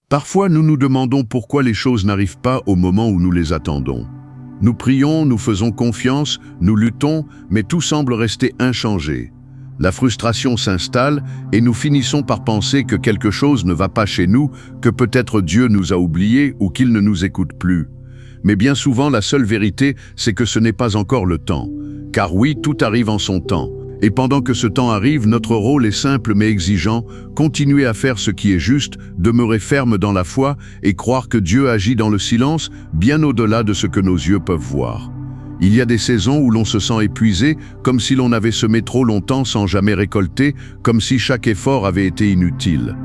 Parfois, nous nous demandons pourquoi les choses n'arrivent pas au moment où nous les attendons. Nous prions, nous faisons confiance, nous luttons, mais tout semble rester inchangé. La frustration s'installe et nous finissons par penser que quelque chose ne va pas chez nous, que peut-être Dieu nous a oubliés ou qu'il ne nous écoute plus. Mais bien souvent, la seule vérité, c'est que ce n'est pas encore le temps. Car oui, tout arrive en son temps. Et pendant que ce temps arrive, notre rôle est simple mais exigeant, continuer à faire ce qui est juste, demeurer ferme dans la foi et croire que Dieu agit dans le silence, bien au-delà de ce que nos yeux peuvent voir. Il y a des saisons où l'on se sent épuisé, comme si l'on avait semé trop longtemps sans jamais récolter, comme si chaque effort avait été inutile.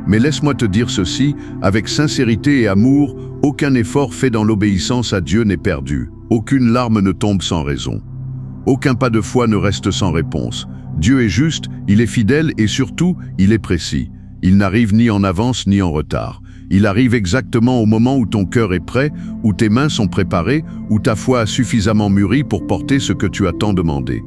Mais laisse-moi te dire ceci, avec sincérité et amour, aucun effort fait dans l'obéissance à Dieu n'est perdu. Aucune larme ne tombe sans raison. Aucun pas de foi ne reste sans réponse. Dieu est juste, il est fidèle et surtout, il est précis. Il n'arrive ni en avance ni en retard. Il arrive exactement au moment où ton cœur est prêt, où tes mains sont préparées, où ta foi a suffisamment mûri pour porter ce que tu as tant demandé.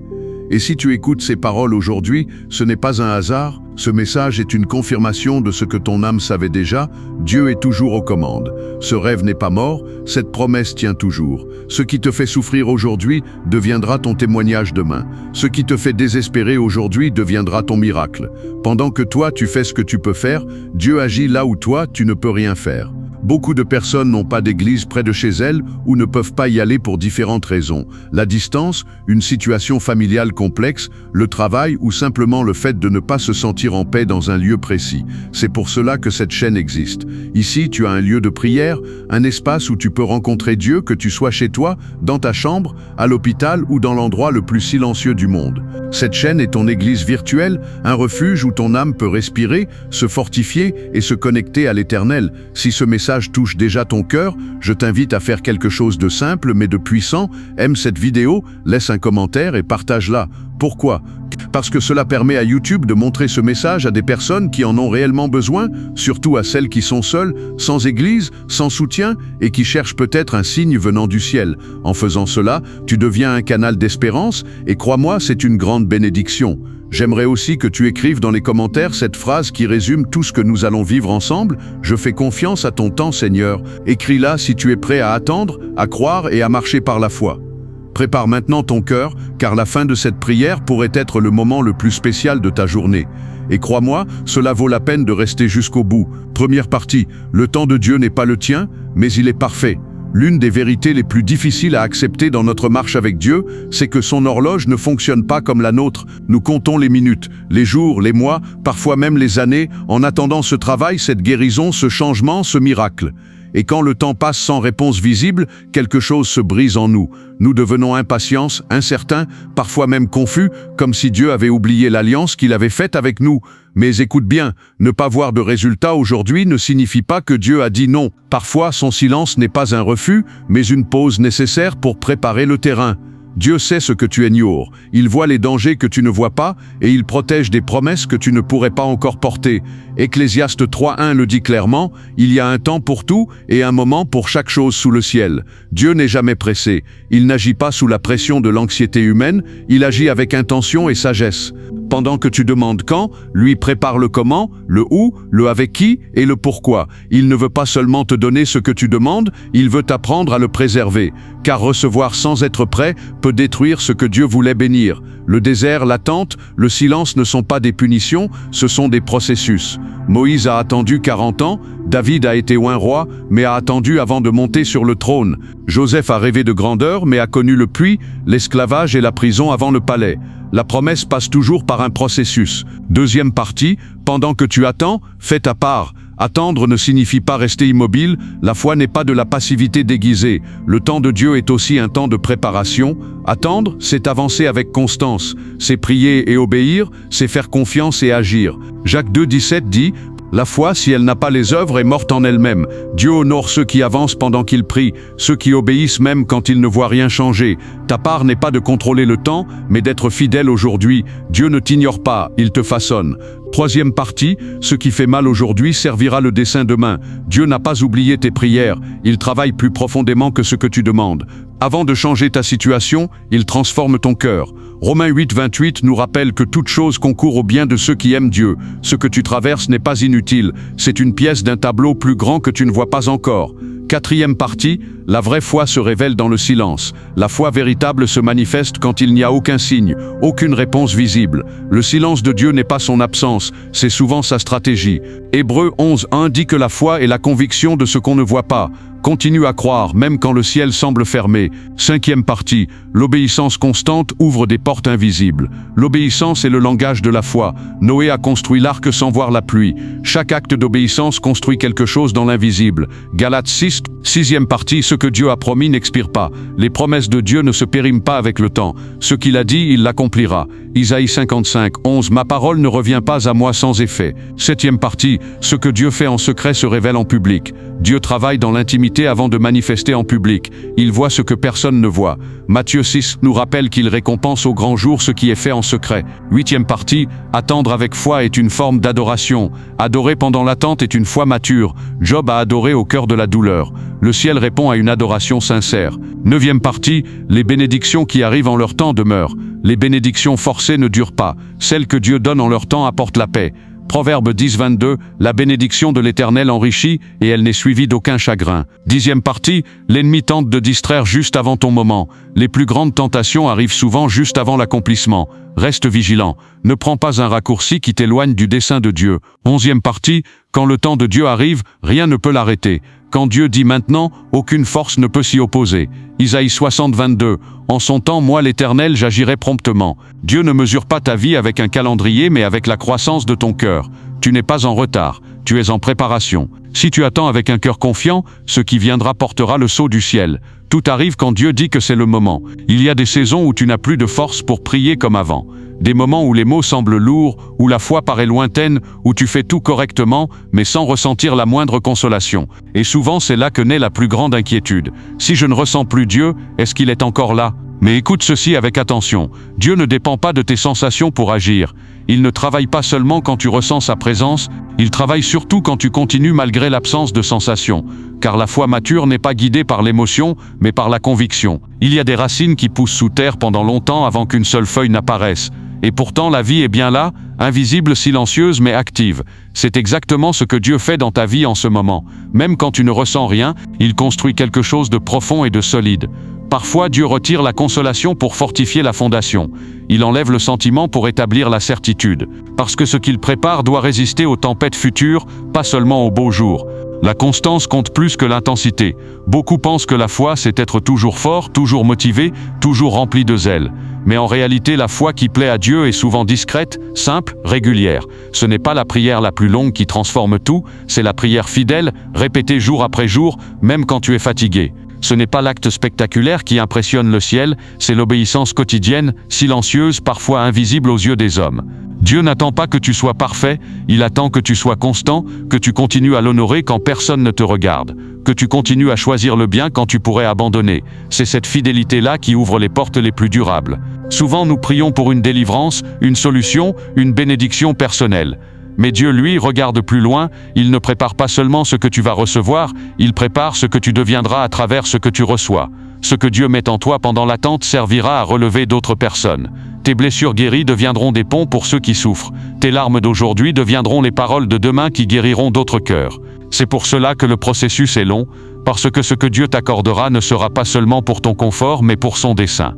Et si tu écoutes ces paroles aujourd'hui, ce n'est pas un hasard, ce message est une confirmation de ce que ton âme savait déjà, Dieu est toujours aux commandes. Ce rêve n'est pas mort, cette promesse tient toujours. Ce qui te fait souffrir aujourd'hui deviendra ton témoignage demain. Ce qui te fait désespérer aujourd'hui deviendra ton miracle. Pendant que toi tu fais ce que tu peux faire, Dieu agit là où toi tu ne peux rien faire. Beaucoup de personnes n'ont pas d'église près de chez elles ou ne peuvent pas y aller pour différentes raisons. La distance, une situation familiale complexe, le travail ou simplement le fait de ne pas se sentir en paix dans un lieu précis. C'est pour cela que cette chaîne existe. Ici, tu as un lieu de prière, un espace où tu peux rencontrer Dieu, que tu sois chez toi, dans ta chambre, à l'hôpital ou dans l'endroit le plus silencieux du monde. Cette chaîne est ton église virtuelle, un refuge où ton âme peut respirer, se fortifier et se connecter à l'Éternel. Si ce message touche déjà ton cœur, je t'invite à faire quelque chose de simple mais de puissant. Aime cette vidéo, laisse un commentaire et partage-la. Pourquoi ? Parce que cela permet à YouTube de montrer ce message à des personnes qui en ont réellement besoin, surtout à celles qui sont seules, sans église, sans soutien et qui cherchent peut-être un signe venant du ciel. En faisant cela, tu deviens un canal d'espérance et crois-moi, c'est une grande bénédiction. J'aimerais aussi que tu écrives dans les commentaires cette phrase qui résume tout ce que nous allons vivre ensemble. Je fais confiance à ton temps, Seigneur. Écris-la si tu es prêt à attendre, à croire et à marcher par la foi. Prépare maintenant ton cœur, car la fin de cette prière pourrait être le moment le plus spécial de ta journée. Et crois-moi, cela vaut la peine de rester jusqu'au bout. Première partie, le temps de Dieu n'est pas le tien, mais il est parfait. L'une des vérités les plus difficiles à accepter dans notre marche avec Dieu, c'est que son horloge ne fonctionne pas comme la nôtre. Nous comptons les minutes, les jours, les mois, parfois même les années, en attendant ce travail, cette guérison, ce changement, ce miracle. Et quand le temps passe sans réponse visible, quelque chose se brise en nous. Nous devenons impatients, incertains, parfois même confus, comme si Dieu avait oublié l'alliance qu'il avait faite avec nous. Mais écoute bien, ne pas voir de résultat aujourd'hui ne signifie pas que Dieu a dit non. Parfois, son silence n'est pas un refus, mais une pause nécessaire pour préparer le terrain. Dieu sait ce que tu ignores, il voit les dangers que tu ne vois pas et il protège des promesses que tu ne pourrais pas encore porter. Ecclésiaste 3:1 le dit clairement, il y a un temps pour tout et un moment pour chaque chose sous le ciel. Dieu n'est jamais pressé, il n'agit pas sous la pression de l'anxiété humaine, il agit avec intention et sagesse. Pendant que tu demandes quand, lui prépare le comment, le où, le avec qui et le pourquoi. Il ne veut pas seulement te donner ce que tu demandes, il veut t'apprendre à le préserver. Car recevoir sans être prêt peut détruire ce que Dieu voulait bénir. Le désert, l'attente, le silence ne sont pas des punitions, ce sont des processus. Moïse a attendu 40 ans, David a été oint roi, mais a attendu avant de monter sur le trône. Joseph a rêvé de grandeur, mais a connu le puits, l'esclavage et la prison avant le palais. La promesse passe toujours par un processus. Deuxième partie, pendant que tu attends, fais ta part. Attendre ne signifie pas rester immobile, la foi n'est pas de la passivité déguisée. Le temps de Dieu est aussi un temps de préparation. Attendre, c'est avancer avec constance, c'est prier et obéir, c'est faire confiance et agir. Jacques 2,17 dit « La foi, si elle n'a pas les œuvres, est morte en elle-même. Dieu honore ceux qui avancent pendant qu'ils prient, ceux qui obéissent même quand ils ne voient rien changer. Ta part n'est pas de contrôler le temps, mais d'être fidèle aujourd'hui. Dieu ne t'ignore pas, il te façonne. » Troisième partie, ce qui fait mal aujourd'hui servira le dessein demain. Dieu n'a pas oublié tes prières, il travaille plus profondément que ce que tu demandes. Avant de changer ta situation, il transforme ton cœur. Romains 8, 28 nous rappelle que toute chose concourt au bien de ceux qui aiment Dieu. Ce que tu traverses n'est pas inutile, c'est une pièce d'un tableau plus grand que tu ne vois pas encore. Quatrième partie, la vraie foi se révèle dans le silence. La foi véritable se manifeste quand il n'y a aucun signe, aucune réponse visible. Le silence de Dieu n'est pas son absence, c'est souvent sa stratégie. Hébreux 11, 1 dit que la foi est la conviction de ce qu'on ne voit pas. Continue à croire, même quand le ciel semble fermé. Cinquième partie, l'obéissance constante ouvre des portes invisibles. L'obéissance est le langage de la foi. Noé a construit l'arc sans voir la pluie. Chaque acte d'obéissance construit quelque chose dans l'invisible. Galates 6, sixième partie, ce que Dieu a promis n'expire pas. Les promesses de Dieu ne se périment pas avec le temps. Ce qu'il a dit, il l'accomplira. Isaïe 55, 11, ma parole ne revient pas à moi sans effet. Septième partie, ce que Dieu fait en secret se révèle en public. Dieu travaille dans l'intimité avant de manifester en public. Il voit ce que personne ne voit. Matthieu 6 nous rappelle qu'il récompense au grand jour ce qui est fait en secret. Huitième partie, attendre avec foi est une forme d'adoration. Adorer pendant l'attente est une foi mature. Job a adoré au cœur de la douleur. Le ciel répond à une adoration sincère. Neuvième partie, les bénédictions qui arrivent en leur temps demeurent. Les bénédictions forcées ne durent pas. Celles que Dieu donne en leur temps apportent la paix. Proverbe 10, 22, la bénédiction de l'Éternel enrichit et elle n'est suivie d'aucun chagrin. Dixième partie, l'ennemi tente de distraire juste avant ton moment. Les plus grandes tentations arrivent souvent juste avant l'accomplissement. Reste vigilant. Ne prends pas un raccourci qui t'éloigne du dessein de Dieu. Onzième partie, quand le temps de Dieu arrive, rien ne peut l'arrêter. Quand Dieu dit maintenant, aucune force ne peut s'y opposer. Isaïe 60, 22, en son temps, moi l'Éternel, j'agirai promptement. Dieu ne mesure pas ta vie avec un calendrier, mais avec la croissance de ton cœur. Tu n'es pas en retard, tu es en préparation. Si tu attends avec un cœur confiant, ce qui viendra portera le sceau du ciel. Tout arrive quand Dieu dit que c'est le moment. Il y a des saisons où tu n'as plus de force pour prier comme avant. Des moments où les mots semblent lourds, où la foi paraît lointaine, où tu fais tout correctement, mais sans ressentir la moindre consolation. Et souvent c'est là que naît la plus grande inquiétude. Si je ne ressens plus Dieu, est-ce qu'il est encore là ? Mais écoute ceci avec attention. Dieu ne dépend pas de tes sensations pour agir. Il ne travaille pas seulement quand tu ressens sa présence, il travaille surtout quand tu continues malgré l'absence de sensations. Car la foi mature n'est pas guidée par l'émotion, mais par la conviction. Il y a des racines qui poussent sous terre pendant longtemps avant qu'une seule feuille n'apparaisse. Et pourtant la vie est bien là, invisible, silencieuse mais active. C'est exactement ce que Dieu fait dans ta vie en ce moment. Même quand tu ne ressens rien, il construit quelque chose de profond et de solide. Parfois, Dieu retire la consolation pour fortifier la fondation. Il enlève le sentiment pour établir la certitude. Parce que ce qu'il prépare doit résister aux tempêtes futures, pas seulement aux beaux jours. La constance compte plus que l'intensité. Beaucoup pensent que la foi, c'est être toujours fort, toujours motivé, toujours rempli de zèle. Mais en réalité, la foi qui plaît à Dieu est souvent discrète, simple, régulière. Ce n'est pas la prière la plus longue qui transforme tout, c'est la prière fidèle, répétée jour après jour, même quand tu es fatigué. Ce n'est pas l'acte spectaculaire qui impressionne le ciel, c'est l'obéissance quotidienne, silencieuse, parfois invisible aux yeux des hommes. Dieu n'attend pas que tu sois parfait, il attend que tu sois constant, que tu continues à l'honorer quand personne ne te regarde, que tu continues à choisir le bien quand tu pourrais abandonner. C'est cette fidélité-là qui ouvre les portes les plus durables. Souvent nous prions pour une délivrance, une solution, une bénédiction personnelle. Mais Dieu, lui, regarde plus loin, il ne prépare pas seulement ce que tu vas recevoir, il prépare ce que tu deviendras à travers ce que tu reçois. Ce que Dieu met en toi pendant l'attente servira à relever d'autres personnes. Tes blessures guéries deviendront des ponts pour ceux qui souffrent. Tes larmes d'aujourd'hui deviendront les paroles de demain qui guériront d'autres cœurs. C'est pour cela que le processus est long, parce que ce que Dieu t'accordera ne sera pas seulement pour ton confort, mais pour son dessein.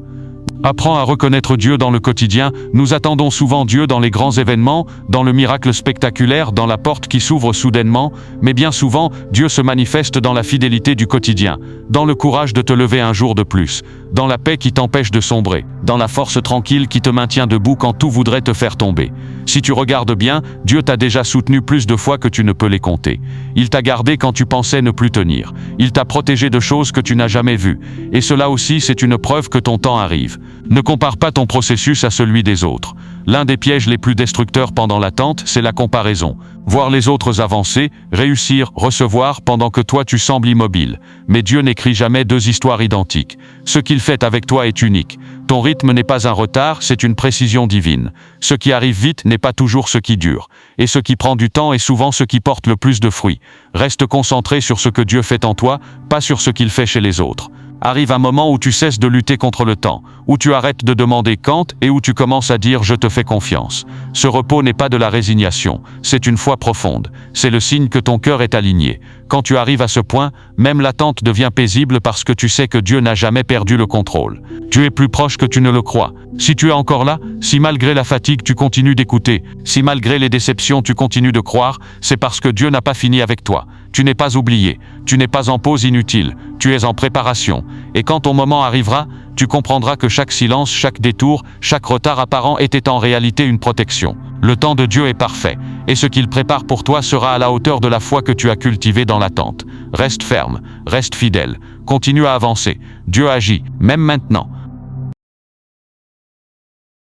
Apprends à reconnaître Dieu dans le quotidien. Nous attendons souvent Dieu dans les grands événements, dans le miracle spectaculaire, dans la porte qui s'ouvre soudainement, mais bien souvent, Dieu se manifeste dans la fidélité du quotidien, dans le courage de te lever un jour de plus, dans la paix qui t'empêche de sombrer, dans la force tranquille qui te maintient debout quand tout voudrait te faire tomber. Si tu regardes bien, Dieu t'a déjà soutenu plus de fois que tu ne peux les compter. Il t'a gardé quand tu pensais ne plus tenir. Il t'a protégé de choses que tu n'as jamais vues. Et cela aussi, c'est une preuve que ton temps arrive. Ne compare pas ton processus à celui des autres. L'un des pièges les plus destructeurs pendant l'attente, c'est la comparaison. Voir les autres avancer, réussir, recevoir, pendant que toi tu sembles immobile. Mais Dieu n'écrit jamais deux histoires identiques. Ce qu'il fait avec toi est unique. Ton rythme n'est pas un retard, c'est une précision divine. Ce qui arrive vite n'est pas toujours ce qui dure. Et ce qui prend du temps est souvent ce qui porte le plus de fruits. Reste concentré sur ce que Dieu fait en toi, pas sur ce qu'il fait chez les autres. Arrive un moment où tu cesses de lutter contre le temps, où tu arrêtes de demander quand et où tu commences à dire « je te fais confiance ». Ce repos n'est pas de la résignation, c'est une foi profonde. C'est le signe que ton cœur est aligné. Quand tu arrives à ce point, même l'attente devient paisible parce que tu sais que Dieu n'a jamais perdu le contrôle. Tu es plus proche que tu ne le crois. Si tu es encore là, si malgré la fatigue tu continues d'écouter, si malgré les déceptions tu continues de croire, c'est parce que Dieu n'a pas fini avec toi. Tu n'es pas oublié, tu n'es pas en pause inutile, tu es en préparation. Et quand ton moment arrivera, tu comprendras que chaque silence, chaque détour, chaque retard apparent était en réalité une protection. Le temps de Dieu est parfait, et ce qu'il prépare pour toi sera à la hauteur de la foi que tu as cultivée dans l'attente. Reste ferme, reste fidèle, continue à avancer. Dieu agit, même maintenant.